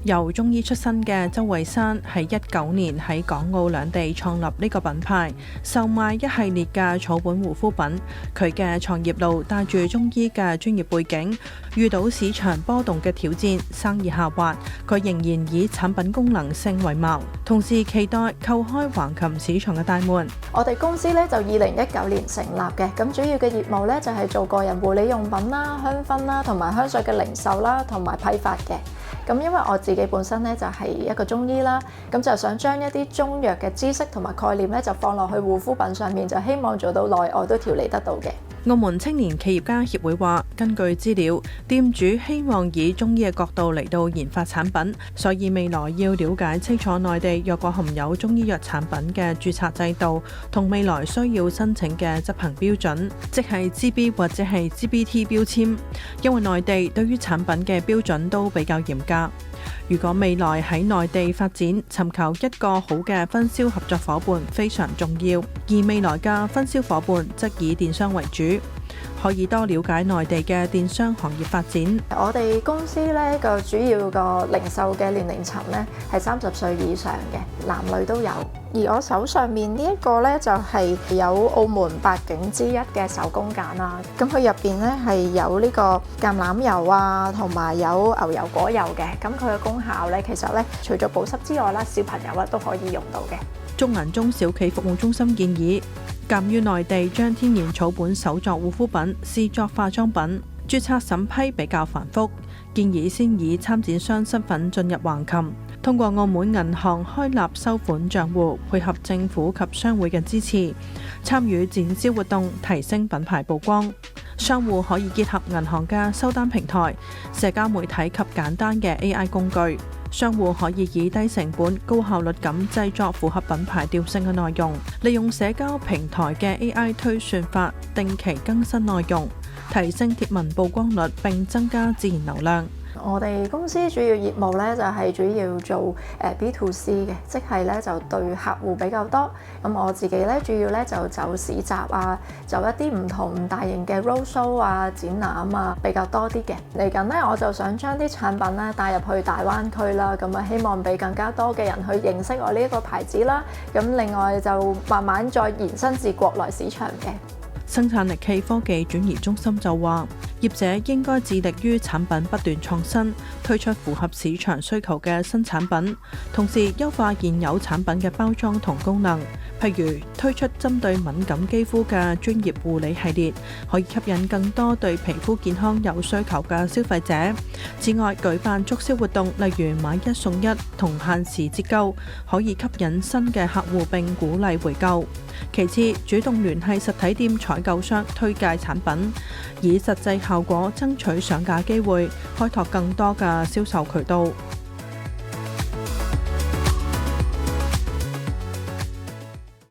由中醫出身嘅周慧珊喺19年喺港澳兩地創立呢個品牌，售賣一系列嘅草本護膚品。佢嘅創業路帶住中醫嘅專業背景，遇到市場波動嘅挑戰，生意下滑，佢仍然以產品功能性為謀，同時期待叩開橫琴市場嘅大門。我哋公司咧就2019年成立嘅，咁主要嘅業務咧就係做個人護理用品啦、香薰啦，同埋香水嘅零售啦，同埋批發嘅。咁因為我自己本身咧就係一個中醫啦，咁就想將一啲中藥嘅知識同埋概念咧就放落去護膚品上面，就希望做到內外都調理得到嘅。澳門青年企業家協會話，根據資料，店主希望以中醫嘅角度嚟到研發產品，所以未來要了解清楚內地若果含有中醫藥產品嘅註冊制度，同未來需要申請嘅執行標準，即係 GB 或者係 GBT 標籤，因為內地對於產品嘅標準都比較嚴格。如果未來喺內地發展，尋求一個好嘅分銷合作夥伴非常重要，而未來嘅分銷夥伴則以電商為主，可以多了解內地嘅電商行業發展。我哋公司咧個主要個零售嘅年齡層咧係30歲以上嘅，男女都有。而我手上面呢一個咧就係有澳門8景之一嘅手工梘啦，咁佢入邊咧係有呢個橄欖油啊，同埋有牛油果油嘅，咁佢嘅功效咧其實咧除咗保濕之外啦，小朋友咧都可以用到嘅。中銀中小企服務中心建議，鑑於內地將天然草本手作護膚品視作化妝品，註冊審批比較繁複，建議先以參展商身份進入橫琴，通過澳門銀行開立收款賬戶，配合政府及商會嘅支持，參與展銷活動，提升品牌曝光。商戶可以結合銀行嘅收單平台、社交媒體及簡單嘅 AI 工具。商戶可以以低成本、高效率咁製作符合品牌調性嘅內容，利用社交平台嘅 AI 推算法，定期更新內容，提升貼文曝光率並增加自然流量。我哋公司主要業務咧就係主要做B2C 嘅，即係咧就對客戶比較多。咁我自己咧主要咧就走市集啊，走一啲唔同大型嘅 roadshow 啊、展覽啊比較多啲嘅。嚟緊咧我就想將啲產品咧帶入去大灣區啦，咁啊希望俾更加多嘅人去認識我呢一個牌子啦。咁另外就慢慢再延伸至國內市場嘅。生產力暨科技轉移中心就話，業者應該致力於產品不斷創新，推出符合市場需求嘅新產品，同時優化現有產品嘅包裝同功能。譬如推出針對敏感肌膚嘅專業護理系列，可以吸引更多對皮膚健康有需求嘅消費者。此外，舉辦促銷活動，例如買1送1同限時折扣，可以吸引新嘅客戶並鼓勵回購。其次，主動聯繫實體店採購商推介產品，以實際效果爭取上架機會，開拓更多嘅銷售渠道。